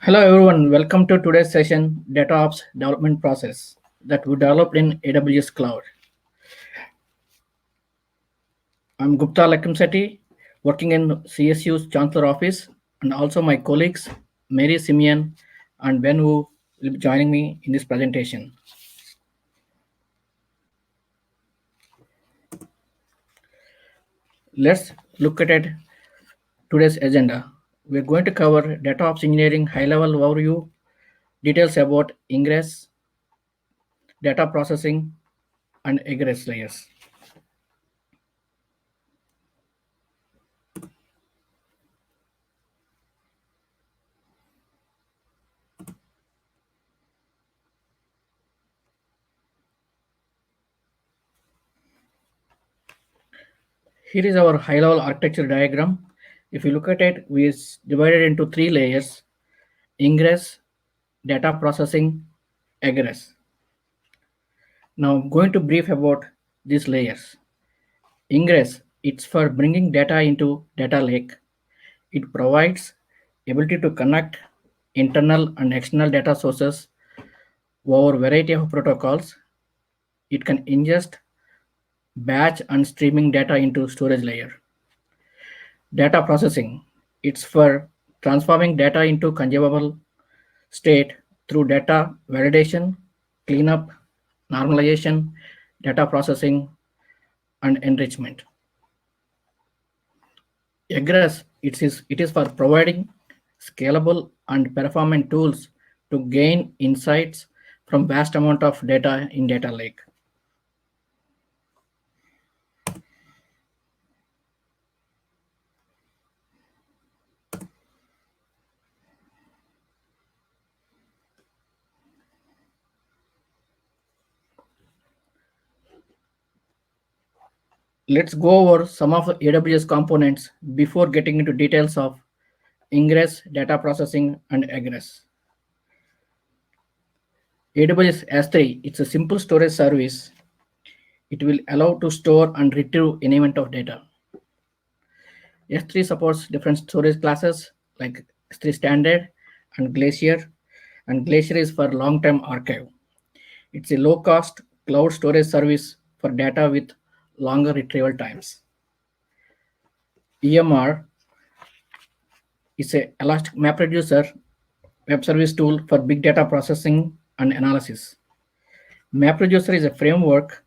Hello everyone, welcome to today's session, DataOps development process that we developed in AWS Cloud. I'm Gupta Lakkimsetti, working in CSU's Chancellor office, and also my colleagues Mary Simeon and Ben who will be joining me in this presentation. Let's look at today's agenda. We're going to cover DataOps engineering high-level overview, details about Egress, data processing, and Egress layers. Here is our high-level architecture diagram. If you look at it, we divided into three layers: ingress, data processing, egress. Now I'm going to brief about these layers. Ingress, it's for bringing data into data lake. It provides ability to connect internal and external data sources over variety of protocols. It can ingest, batch and streaming data into storage layer. Data processing, it's for transforming data into consumable state through data validation, cleanup, normalization, data processing, and enrichment. Egress it is for providing scalable and performant tools to gain insights from vast amount of data in data lake. Let's go over some of the AWS components before getting into details of ingress, data processing, and egress. AWS S3, it's a simple storage service. It will allow to store and retrieve any amount of data. S3 supports different storage classes like S3 Standard and Glacier, and Glacier is for long-term archive. It's a low-cost cloud storage service for data with longer retrieval times. EMR is a Elastic MapReducer web service tool for big data processing and analysis. MapReducer is a framework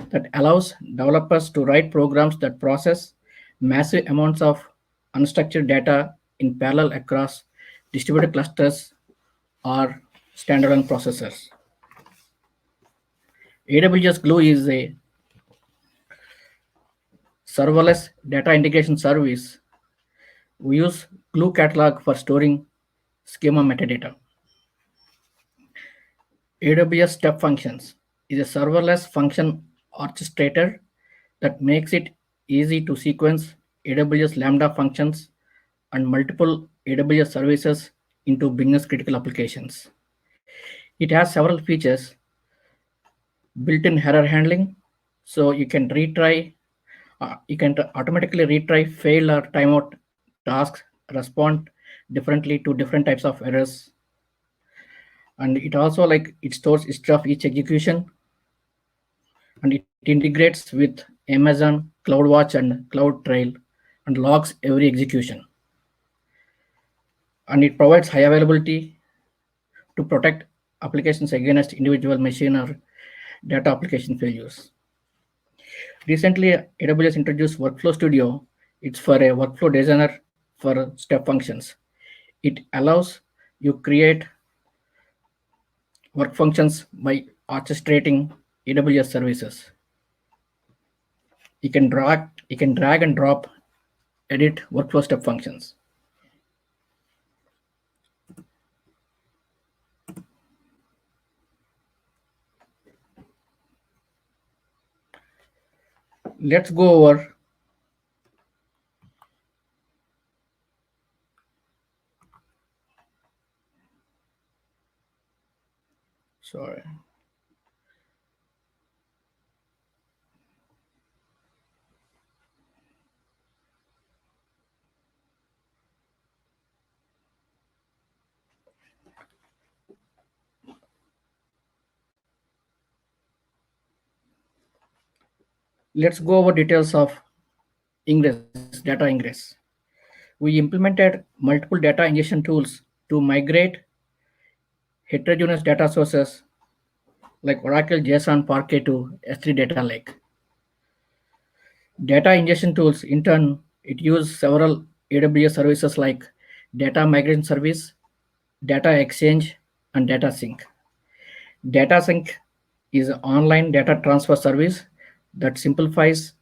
that allows developers to write programs that process massive amounts of unstructured data in parallel across distributed clusters or standalone processors. AWS Glue is a serverless data integration service. We use Glue catalog for storing schema metadata. AWS Step Functions is a serverless function orchestrator that makes it easy to sequence AWS Lambda functions and multiple AWS services into business critical applications. It has several features: built-in error handling, so you can automatically retry failed or timeout tasks, respond differently to different types of errors, and it also it stores history of each execution, and it integrates with Amazon CloudWatch and CloudTrail and logs every execution. And it provides high availability to protect applications against individual machine or data application failures. Recently, AWS introduced Workflow Studio. It's for a workflow designer for step functions. It allows you create work functions by orchestrating AWS services. You can drag and drop, edit workflow step functions. Let's go over sorry. Let's go over details of Ingress, data Ingress. We implemented multiple data ingestion tools to migrate heterogeneous data sources like Oracle, JSON, Parquet to S3 Data Lake. Data ingestion tools, in turn, it uses several AWS services like Data Migration Service, Data Exchange, and Data Sync. Data Sync is an online data transfer service that simplifies,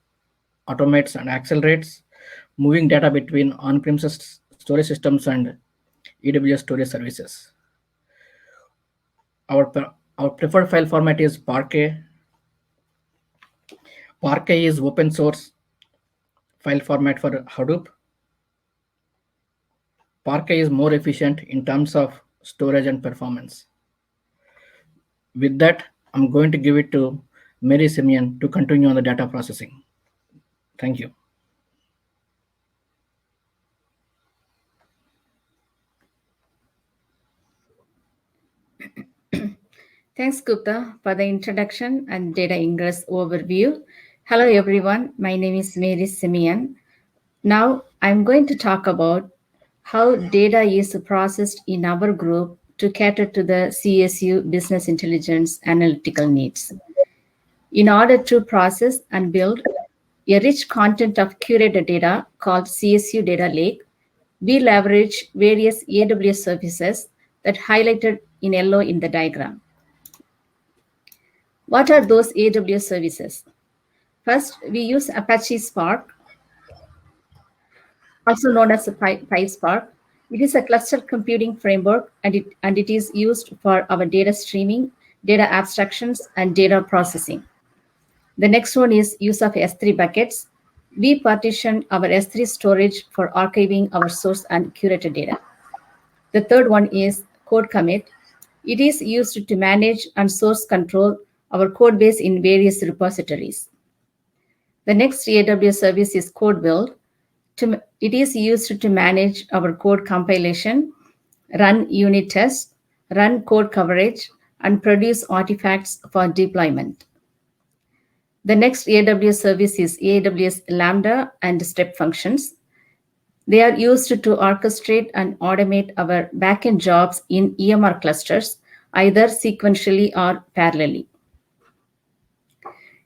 automates, and accelerates moving data between on-premises storage systems and AWS storage services. Our, our preferred file format is Parquet. Parquet is open source file format for Hadoop. Parquet is more efficient in terms of storage and performance. With that, I'm going to give it to Mary Simeon to continue on the data processing. Thank you. Thanks, Gupta, for the introduction and data ingress overview. Hello, everyone. My name is Mary Simeon. Now, I'm going to talk about how data is processed in our group to cater to the CSU business intelligence analytical needs. In order to process and build a rich content of curated data called CSU Data Lake, we leverage various AWS services that highlighted in yellow in the diagram. What are those AWS services? First, we use Apache Spark, also known as PySpark. It is a cluster computing framework and it is used for our data streaming, data abstractions, and data processing. The next one is use of S3 buckets. We partition our S3 storage for archiving our source and curated data. The third one is code commit. It is used to manage and source control our code base in various repositories. The next AWS service is code build. It is used to manage our code compilation, run unit tests, run code coverage, and produce artifacts for deployment. The next AWS service is AWS Lambda and step functions. They are used to orchestrate and automate our backend jobs in EMR clusters, either sequentially or parallelly.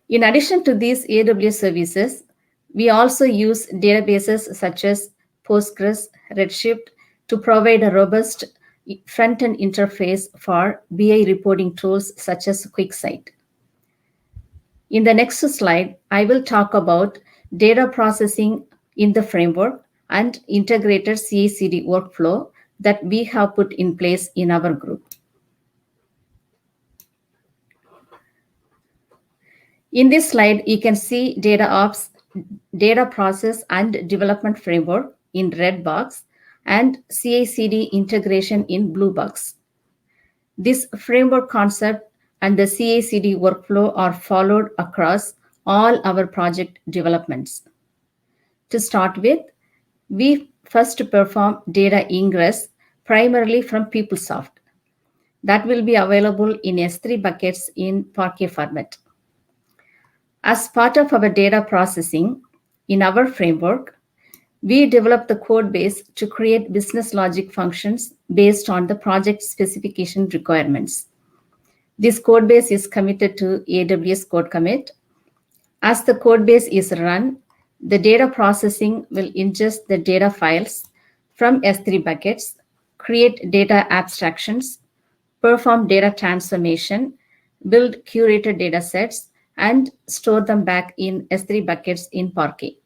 In addition to these AWS services, we also use databases such as Postgres, Redshift to provide a robust front-end interface for BI reporting tools such as QuickSight. In the next slide, I will talk about data processing in the framework and integrated CI/CD workflow that we have put in place in our group. In this slide, you can see DataOps, data process and development framework in red box and CI/CD integration in blue box. This framework concept and the CI/CD workflow are followed across all our project developments. To start with, we first perform data ingress primarily from PeopleSoft. That will be available in S3 buckets in Parquet format. As part of our data processing, in our framework, we develop the code base to create business logic functions based on the project specification requirements. This code base is committed to AWS Code Commit. As the code base is run, the data processing will ingest the data files from S3 buckets, create data abstractions, perform data transformation, build curated data sets, and store them back in S3 buckets in Parquet.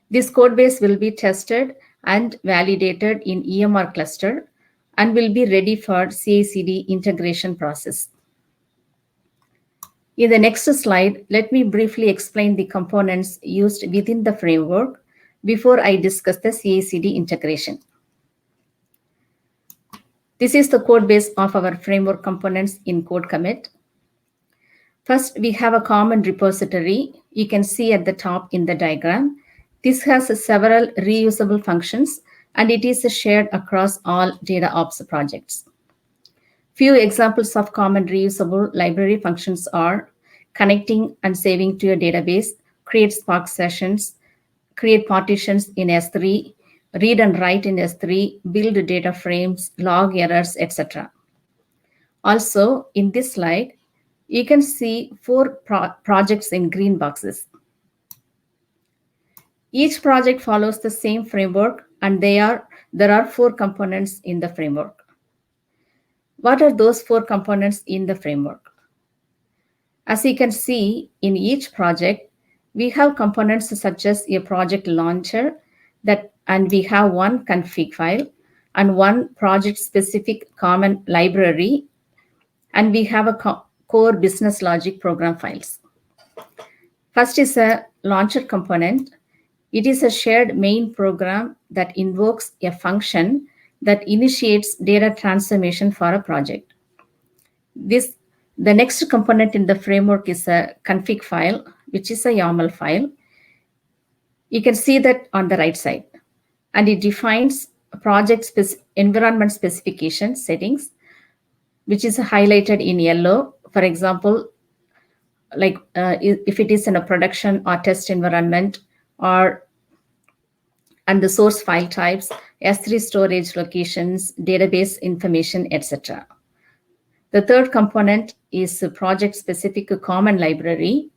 This code base will be tested and validated in EMR cluster and will be ready for CI/CD integration process. In the next slide, let me briefly explain the components used within the framework before I discuss the CI/CD integration. This is the code base of our framework components in Code Commit. First, we have a common repository. You can see at the top in the diagram. This has several reusable functions and it is shared across all DataOps projects. Few examples of common reusable library functions are connecting and saving to your database, create Spark sessions, create partitions in S3, read and write in S3, build data frames, log errors, etc. Also, in this slide, you can see four projects in green boxes. Each project follows the same framework, and there are four components in the framework. What are those four components in the framework? As you can see, in each project, we have components such as a project launcher and we have one config file and one project-specific common library, and we have a core business logic program files. First is a launcher component. It is a shared main program that invokes a function that initiates data transformation for a project. The next component in the framework is a config file, which is a YAML file. You can see that on the right side. And it defines project environment specification settings, which is highlighted in yellow. For example, like if it is in a production or test environment, and the source file types, S3 storage locations, database information, etc. The third component is a project-specific common library.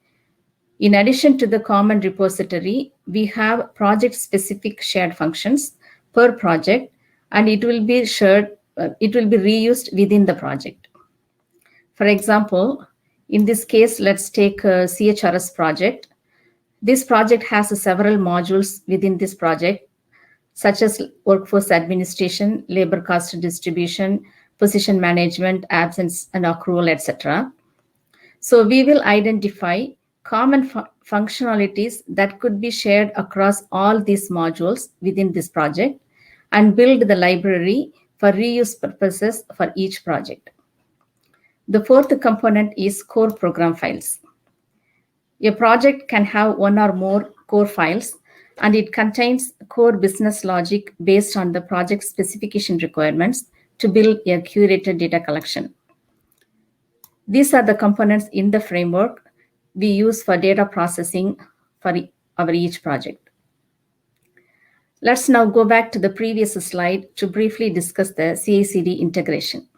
In addition to the common repository, we have project-specific shared functions per project, and it will be shared. It will be reused within the project. For example, in this case, let's take a CHRS project. This project has several modules within this project, such as workforce administration, labor cost distribution, position management, absence and accrual, etc. So we will identify common functionalities that could be shared across all these modules within this project and build the library for reuse purposes for each project. The fourth component is core program files. A project can have one or more core files, and it contains core business logic based on the project specification requirements to build a curated data collection. These are the components in the framework we use for data processing for our each project. Let's now go back to the previous slide to briefly discuss the CI/CD integration.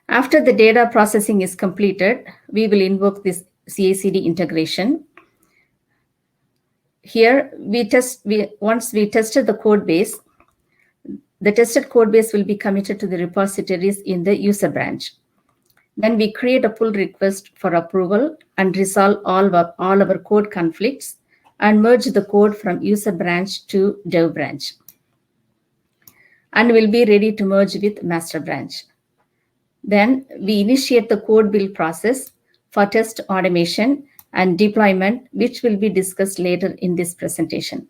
After the data processing is completed, we will invoke this CI/CD integration. Here, once we tested the code base, the tested code base will be committed to the repositories in the user branch. Then we create a pull request for approval and resolve all our code conflicts and merge the code from user branch to dev branch. And we'll be ready to merge with master branch. Then we initiate the code build process for test automation and deployment, which will be discussed later in this presentation.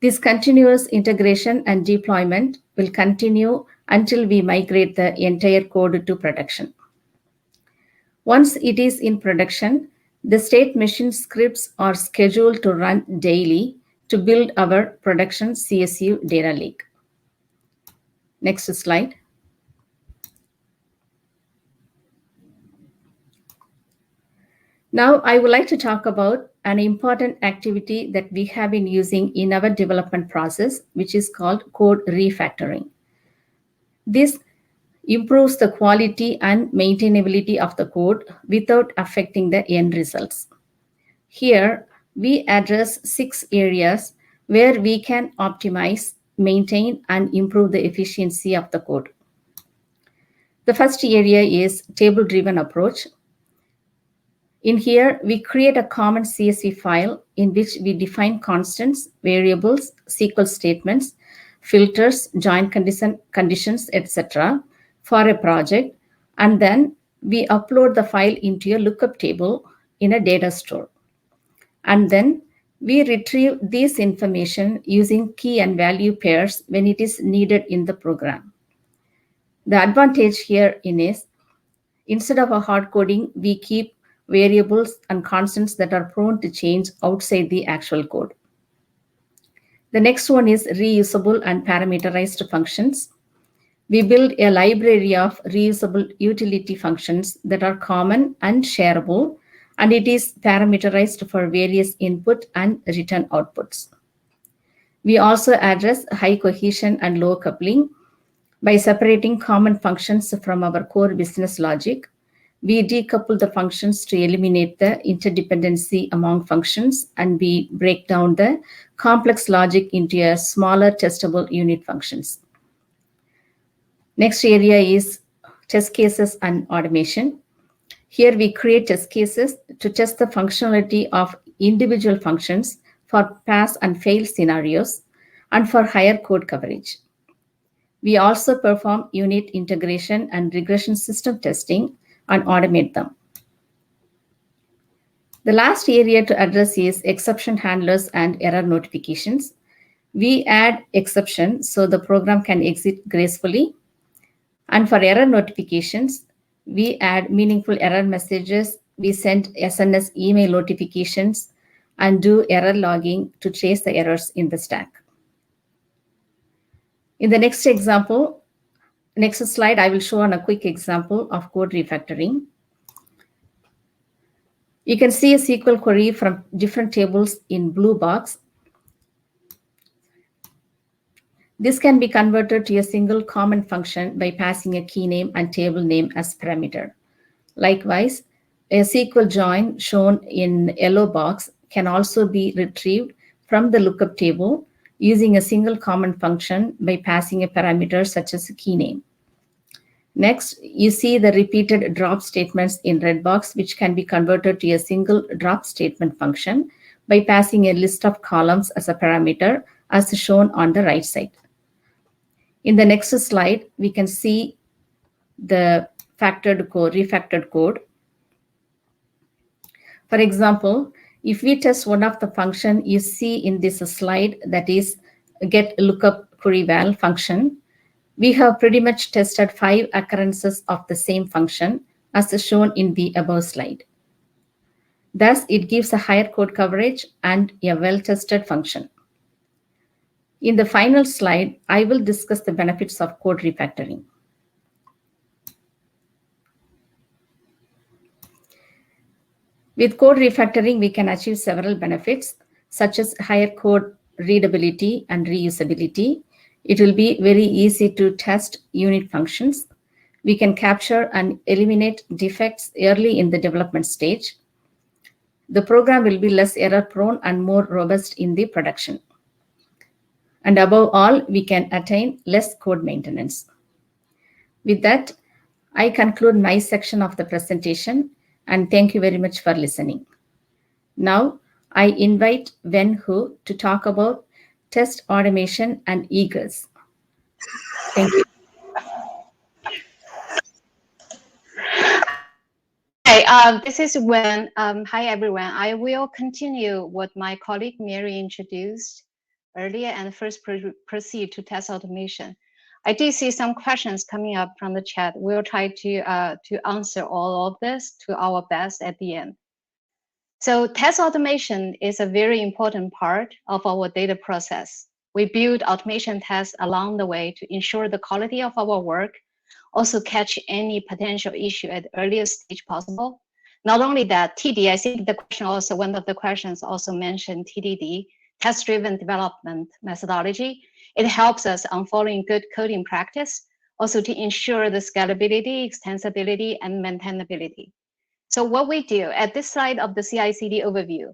This continuous integration and deployment will continue until we migrate the entire code to production. Once it is in production, the state machine scripts are scheduled to run daily to build our production CSU data lake. Next slide. Now, I would like to talk about an important activity that we have been using in our development process, which is called code refactoring. This improves the quality and maintainability of the code without affecting the end results. Here, we address 6 areas where we can optimize, maintain, and improve the efficiency of the code. The first area is table-driven approach. In here, we create a common CSV file in which we define constants, variables, SQL statements, filters, join conditions, etc. for a project, and then we upload the file into a lookup table in a data store. And then we retrieve this information using key and value pairs when it is needed in the program. The advantage here is, instead of a hard coding, we keep variables and constants that are prone to change outside the actual code. The next one is reusable and parameterized functions. We build a library of reusable utility functions that are common and shareable, and it is parameterized for various input and return outputs. We also address high cohesion and low coupling by separating common functions from our core business logic. We decouple the functions to eliminate the interdependency among functions, and we break down the complex logic into a smaller testable unit functions. Next area is test cases and automation. Here we create test cases to test the functionality of individual functions for pass and fail scenarios and for higher code coverage. We also perform unit integration and regression system testing and automate them. The last area to address is exception handlers and error notifications. We add exception so the program can exit gracefully. And for error notifications, we add meaningful error messages. We send SNS email notifications and do error logging to trace the errors in the stack. In the next slide, I will show on a quick example of code refactoring. You can see a SQL query from different tables in blue box. This can be converted to a single common function by passing a key name and table name as parameter. Likewise, a SQL join shown in yellow box can also be retrieved from the lookup table using a single common function by passing a parameter such as a key name. Next, you see the repeated drop statements in red box, which can be converted to a single drop statement function by passing a list of columns as a parameter, as shown on the right side. In the next slide, we can see the refactored code. For example, if we test one of the function you see in this slide, that is get lookup query val function, we have pretty much tested 5 occurrences of the same function as shown in the above slide. Thus, it gives a higher code coverage and a well-tested function. In the final slide, I will discuss the benefits of code refactoring. With code refactoring, we can achieve several benefits, such as higher code readability and reusability. It will be very easy to test unit functions. We can capture and eliminate defects early in the development stage. The program will be less error-prone and more robust in the production. And above all, we can attain less code maintenance. With that, I conclude my section of the presentation, and thank you very much for listening. Now, I invite Wen-Hu to talk about test automation and Egress. Thank you. Hi, this is Wen. Hi, everyone. I will continue what my colleague Mary introduced earlier and first proceed to test automation. I do see some questions coming up from the chat. We'll try to answer all of this to our best at the end. So test automation is a very important part of our data process. We build automation tests along the way to ensure the quality of our work, also catch any potential issue at the earliest stage possible. Not only that, TD, I think the question also, one of the questions also mentioned TDD, test-driven development methodology. It helps us on following good coding practice, also to ensure the scalability, extensibility, and maintainability. So what we do at this slide of the CI/CD overview,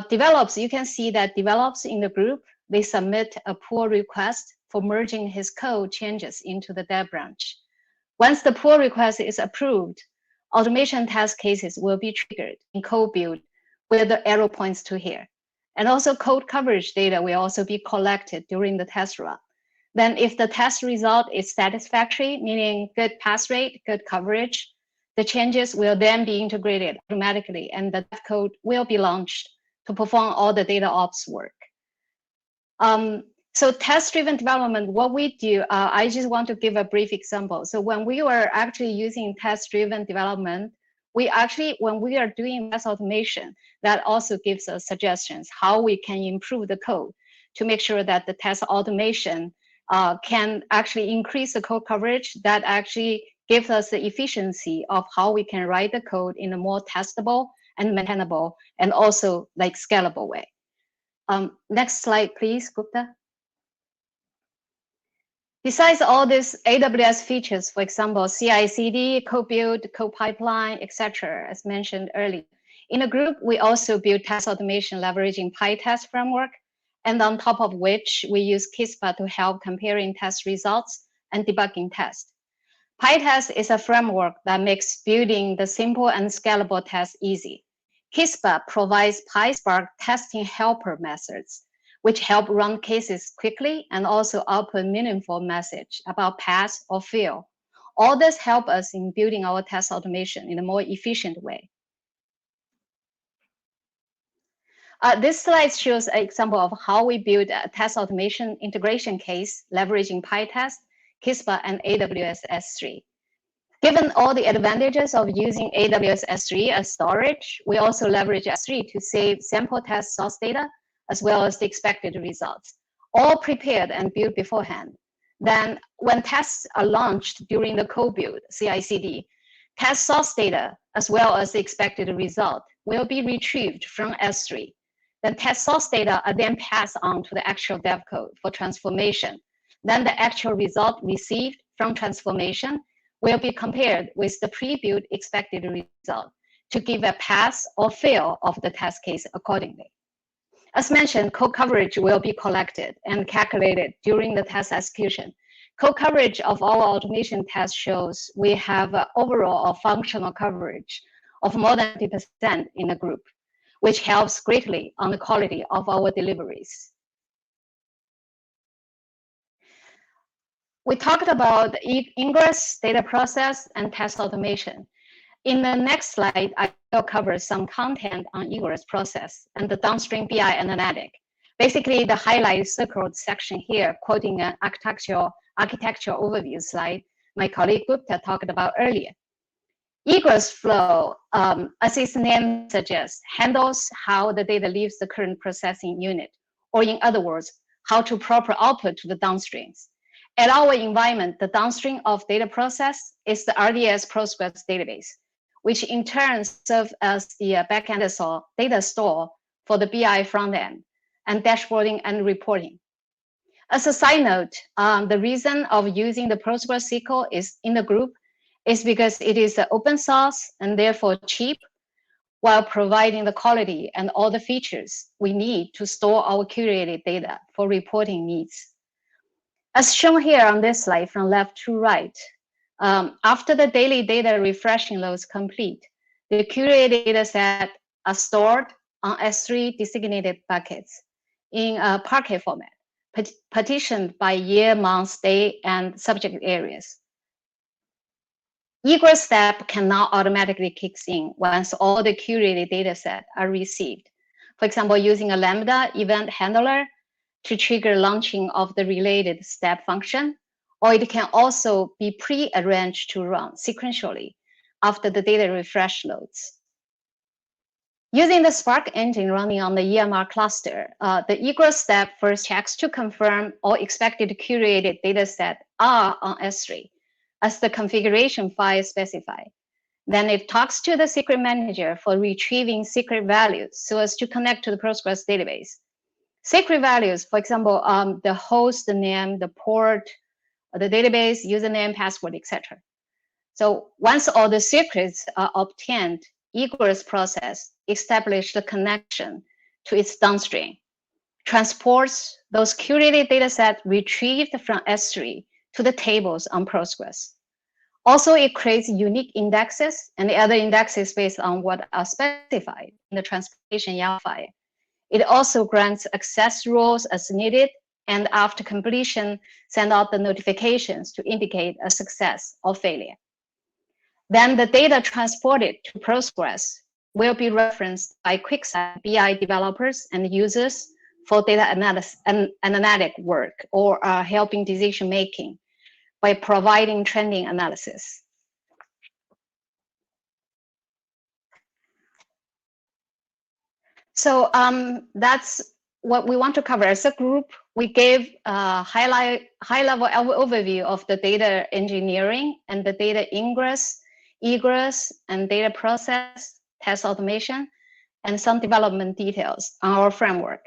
develops, you can see that develops in the group, they submit a pull request for merging his code changes into the dev branch. Once the pull request is approved, automation test cases will be triggered in code build where the arrow points to here. And also code coverage data will also be collected during the test run. Then if the test result is satisfactory, meaning good pass rate, good coverage, the changes will then be integrated automatically and the dev code will be launched to perform all the DataOps work. So test-driven development, what we do, I just want to give a brief example. So when we were actually using test-driven development, when we are doing test automation, that also gives us suggestions how we can improve the code to make sure that the test automation can actually increase the code coverage that actually gives us the efficiency of how we can write the code in a more testable and maintainable and also like scalable way. Next slide, please, Gupta. Besides all these AWS features, for example, CI/CD, code build, code pipeline, etc., as mentioned earlier, in the group, we also build test automation leveraging PyTest framework, and on top of which we use Kispa to help comparing test results and debugging tests. PyTest is a framework that makes building the simple and scalable tests easy. Kispa provides PySpark testing helper methods, which help run cases quickly and also output meaningful message about pass or fail. All this help us in building our test automation in a more efficient way. This slide shows an example of how we build a test automation integration case leveraging PyTest, Kispa, and AWS S3. Given all the advantages of using AWS S3 as storage, we also leverage S3 to save sample test source data as well as the expected results, all prepared and built beforehand. Then when tests are launched during the code build, CI/CD, test source data as well as the expected result will be retrieved from S3. Then test source data are then passed on to the actual dev code for transformation. Then the actual result received from transformation will be compared with the pre-built expected result to give a pass or fail of the test case accordingly. As mentioned, code coverage will be collected and calculated during the test execution. Code coverage of our automation test shows we have overall functional coverage of more than 50% in the group, which helps greatly on the quality of our deliveries. We talked about Egress, data process, and test automation. In the next slide, I will cover some content on Egress process and the downstream BI analytic. Basically, the highlight circled section here, quoting an architectural overview slide my colleague Gupta talked about earlier. Egress flow, as its name suggests, handles how the data leaves the current processing unit, or in other words, how to proper output to the downstreams. At our environment, the downstream of data process is the RDS Postgres database, which in turn serves as the backend data store for the BI front end and dashboarding and reporting. As a side note, the reason of using the PostgreSQL is in the group is because it is open source and therefore cheap, while providing the quality and all the features we need to store our curated data for reporting needs. As shown here on this slide from left to right, after the daily data refreshing loads complete, the curated data set are stored on S3 designated buckets in a Parquet format, partitioned by year, month, day, and subject areas. Egress step can now automatically kick in once all the curated data set are received. For example, using a Lambda event handler to trigger launching of the related step function, or it can also be pre-arranged to run sequentially after the data refresh loads. Using the Spark engine running on the EMR cluster, the Egress step first checks to confirm all expected curated data set are on S3, as the configuration file specifies. Then it talks to the secret manager for retrieving secret values so as to connect to the Postgres database. Secret values, for example, the host name, the port, the database, username, password, etc. So once all the secrets are obtained, Egress process establishes the connection to its downstream, transports those curated data sets retrieved from S3 to the tables on Postgres. Also, it creates unique indexes and the other indexes based on what are specified in the transportation YAML file. It also grants access rules as needed, and after completion, send out the notifications to indicate a success or failure. Then the data transported to Postgres will be referenced by QuickSight BI developers and users for data analysis and analytic work or helping decision making by providing trending analysis. So that's what we want to cover as a group. we gave a high-level overview of the data engineering and the data ingress, egress, and data process, test automation, and some development details on our framework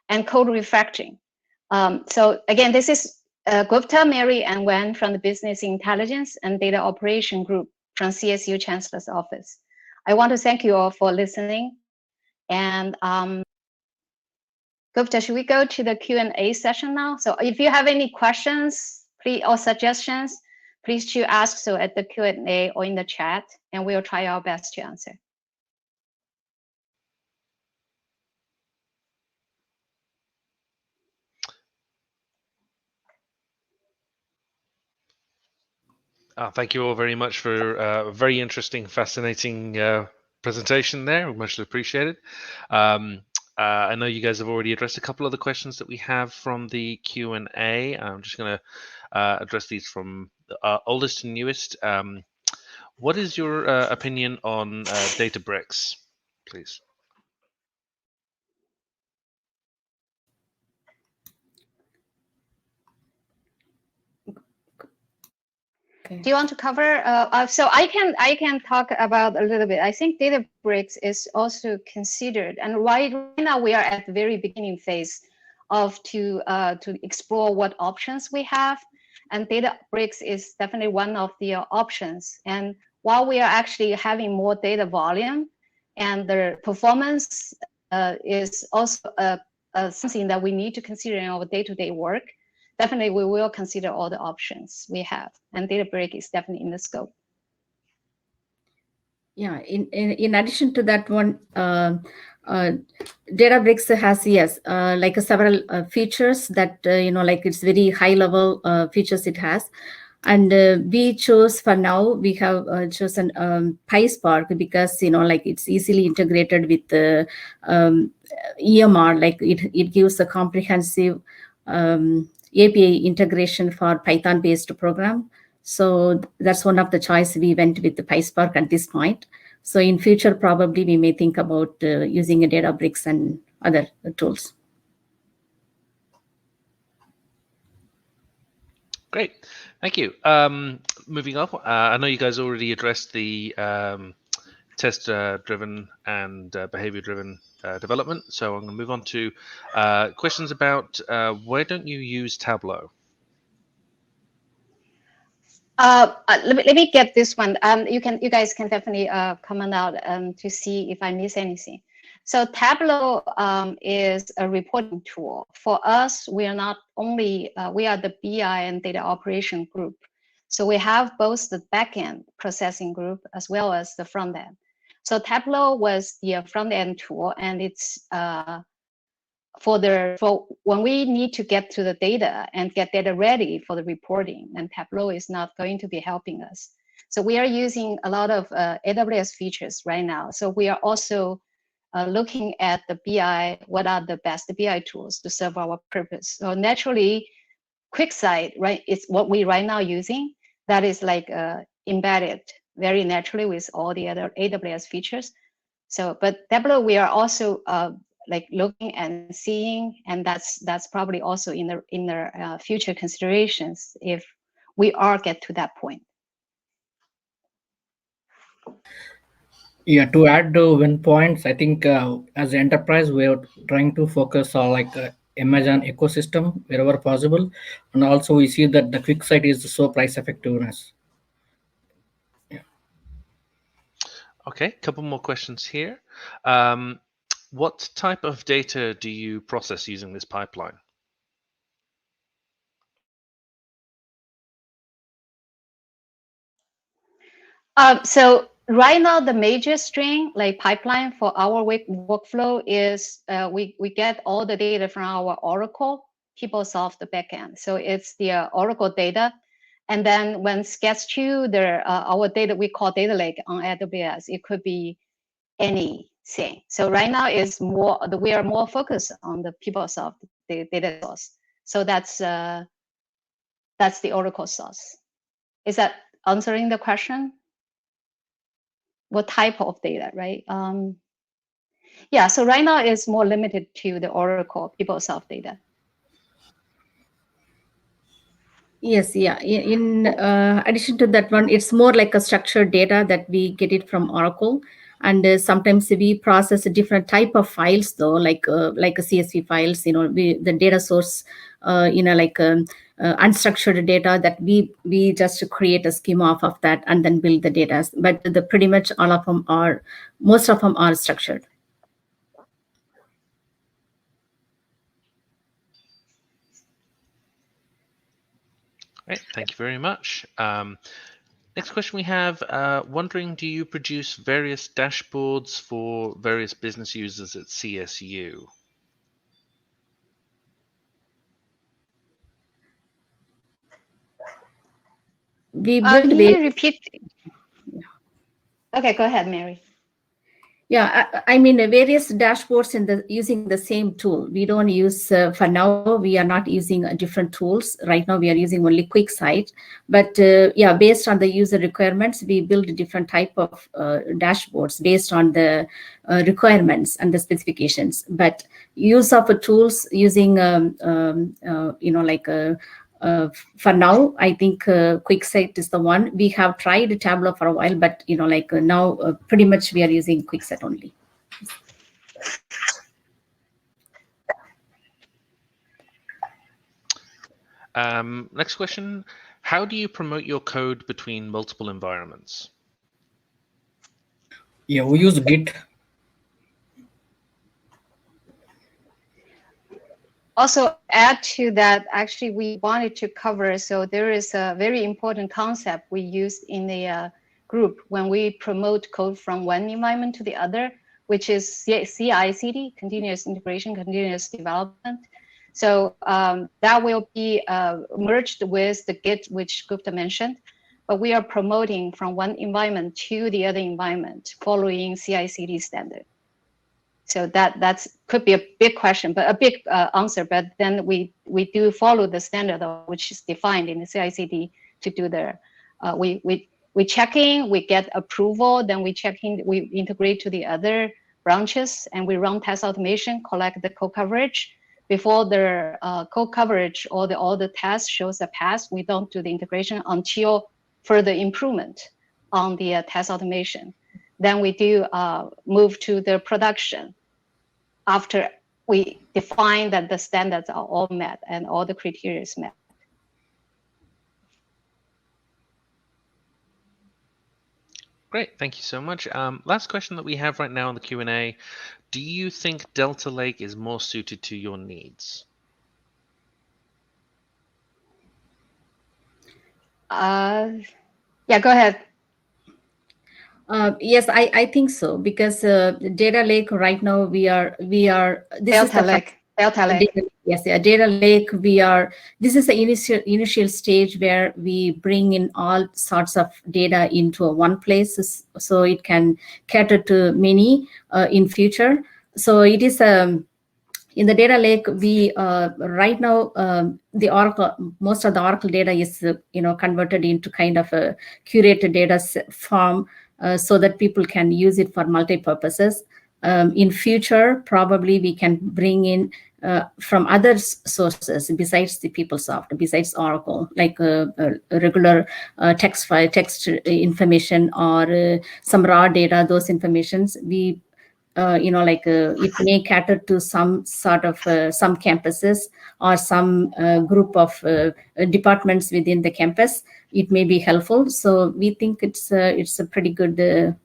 and code refactoring. So again, this is Gupta, Mary, and Wen from the Business Intelligence and Data Operation Group from CSU Chancellor's Office. I want to thank you all for listening. And Gupta, should we go to the Q&A session now? So if you have any questions, please, or suggestions, please to ask so at the Q&A or in the chat, and we'll try our best to answer. Thank you all very much for a very interesting, fascinating presentation there. Much appreciated. I know you guys have already addressed a couple of the questions that we have from the Q&A. I'm just going to address these from oldest to newest. What is your opinion on Databricks, please? Okay. Do you want to cover? So I can talk about a little bit. I think Databricks is also considered, and right now we are at the very beginning phase of to explore what options we have, and Databricks is definitely one of the options. And while we are actually having more data volume, and the performance is also something that we need to consider in our day-to-day work. Definitely, we will consider all the options we have, and Databricks is definitely in the scope. Yeah, in addition to that one, Databricks has, yes, like several features that, like it's very high level features it has. And we chose for now, we have chosen PySpark because, like it's easily integrated with the EMR, like it gives a comprehensive API integration for Python-based program. So that's one of the choice we went with the PySpark at this point. So in future, probably we may think about using a Databricks and other tools. Great, thank you. Moving up, I know you guys already addressed the test-driven and behavior-driven development. So I'm going to move on to questions about why don't you use Tableau? Let me get this one. You guys can definitely comment out to see if I miss anything. So Tableau is a reporting tool. For us, we are not only, we are the BI and data operation group. So we have both the backend processing group as well as the front end. So Tableau was the front end tool, and it's for when we need to get to the data and get data ready for the reporting, and Tableau is not going to be helping us. So we are using a lot of AWS features right now. So we are also looking at the BI, what are the best BI tools to serve our purpose. So naturally, QuickSight, right, it's what we right now using. That is like embedded very naturally with all the other AWS features. So, but Tableau, we are also like looking and seeing, and that's probably also in the future considerations if we are get to that point. Yeah, to add one points, I think as an enterprise, we are trying to focus on like Amazon ecosystem wherever possible, and also we see that the QuickSight is so price effectiveness. Yeah. Okay, a couple more questions here. What type of data do you process using this pipeline? So right now, the major string, like pipeline for our workflow is we get all the data from our Oracle PeopleSoft backend. So it's the Oracle data. And then when it gets to our data, we call data lake on AWS, it could be anything. So right now is more, we are more focused on the PeopleSoft data source. So that's the Oracle source. Is that answering the question? What type of data, right? Yeah, so right now it's more limited to the Oracle PeopleSoft data. Yes, yeah. In addition to that one, it's more like a structured data that we get it from Oracle, and sometimes we process a different type of files, though, like a CSV files. The data source, unstructured data that we just create a schema off of that and then build the data. But pretty much most of them are structured. Right, thank you very much. Next question we have, wondering, do you produce various dashboards for various business users at CSU? We build. Can you repeat? Okay, go ahead, Mary. Yeah, I mean, various dashboards using the same tool. We don't use, for now, we are not using different tools. Right now, we are using only QuickSight. But yeah, based on the user requirements, we build different type of dashboards based on the requirements and the specifications. But use of tools using, for now, I think QuickSight is the one. We have tried Tableau for a while, but now pretty much we are using QuickSight only. Next question, how do you promote your code between multiple environments? Yeah, we use Git. Also, add to that, actually, we wanted to cover, so there is a very important concept we use in the group when we promote code from one environment to the other, which is CI/CD, continuous integration, continuous development. So that will be merged with the Git, which Gupta mentioned, but we are promoting from one environment to the other environment following CI/CD standard. So that could be a big question, but a big answer. But then we do follow the standard which is defined in the CI/CD to do the we check in, we get approval, then we check in, we integrate to the other branches, and we run test automation, collect the code coverage. Before the code coverage or all the tests shows a pass, we don't do the integration until further improvement on the test automation. Then we do move to the production after we define that the standards are all met and all the criteria is met. Great, thank you so much. Last question that we have right now in the Q&A. Do you think Delta Lake is more suited to your needs? Yeah, go ahead. Yes, I think so, because data lake right now Delta Lake. Yes, yeah, data lake. This is the initial stage where we bring in all sorts of data into one place, so it can cater to many in future. So it is in the data lake. We right now the Oracle, most of the Oracle data is converted into kind of a curated data form. So that people can use it for multi-purposes. In future, probably we can bring in from other sources besides the PeopleSoft, besides Oracle, like regular text information or some raw data. Those informations we it may cater to some sort of some campuses or some group of departments within the campus. It may be helpful. So we think it's a pretty good data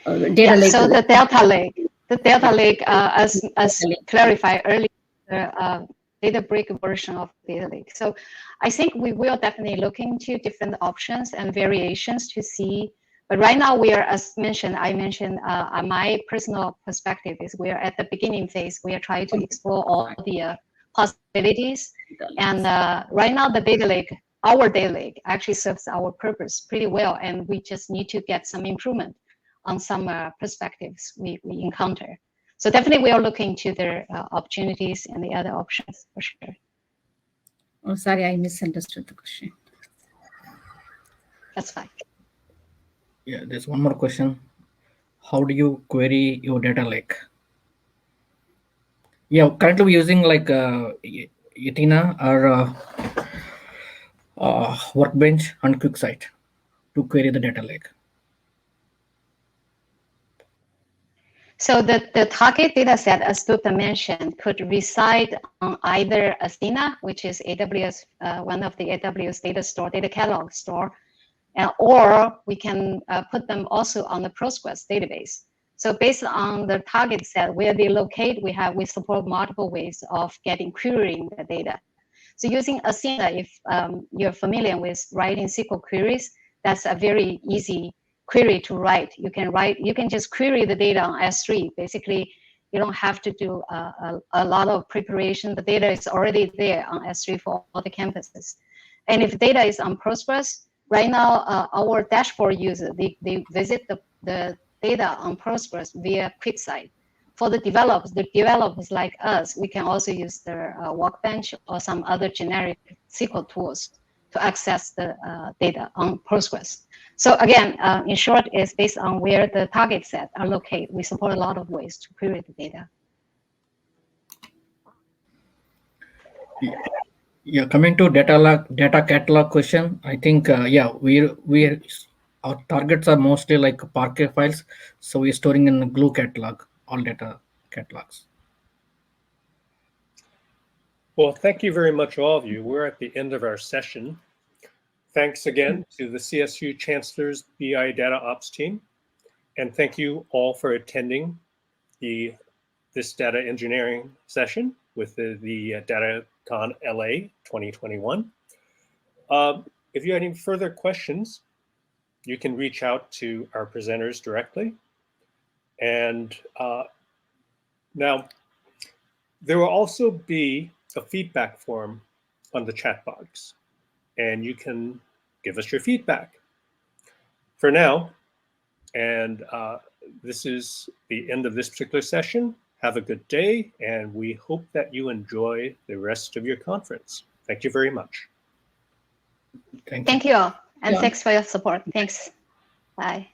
lake. So the Delta Lake, as clarified earlier, data brick version of data lake. So I think we will definitely look into different options and variations to see. But right now we are, as mentioned, my personal perspective is we are at the beginning phase. We are trying to explore all the possibilities. And right now the data lake, our data lake, actually serves our purpose pretty well. And we just need to get some improvement on some perspectives we encounter. So definitely we are looking to the opportunities and the other options for sure. Oh, sorry, I misunderstood the question. That's fine. Yeah, there's one more question. How do you query your data lake? Yeah, currently we're using like Athena or Workbench and QuickSight to query the data lake. So the target data set, as Gupta mentioned, could reside on either Athena, which is AWS, one of the AWS data catalog store, or we can put them also on the Postgres database. So based on the target set, where they locate, we support multiple ways of querying the data. So using Athena, if you're familiar with writing SQL queries, that's a very easy query to write. You can just query the data on S3. Basically, you don't have to do a lot of preparation. The data is already there on S3 for all the campuses. And if data is on Postgres, right now, our dashboard user, they visit the data on Postgres via QuickSight. For the developers like us, we can also use the Workbench or some other generic SQL tools to access the data on Postgres. So again, in short, it's based on where the target set are located. We support a lot of ways to query the data. Yeah, coming to data catalog question, I think our targets are mostly like Parquet files, so we're storing in the Glue catalog, all data catalogs. Well, thank you very much, all of you. We're at the end of our session. Thanks again to the CSU Chancellor's BI DataOps team, and thank you all for attending this data engineering session with the DataCon LA 2021. If you have any further questions, you can reach out to our presenters directly. And now, there will also be a feedback form on the chat box, and you can give us your feedback. For now, and this is the end of this particular session. Have a good day, and we hope that you enjoy the rest of your conference. Thank you very much. Thank you all, and thanks for your support. Thanks. Bye.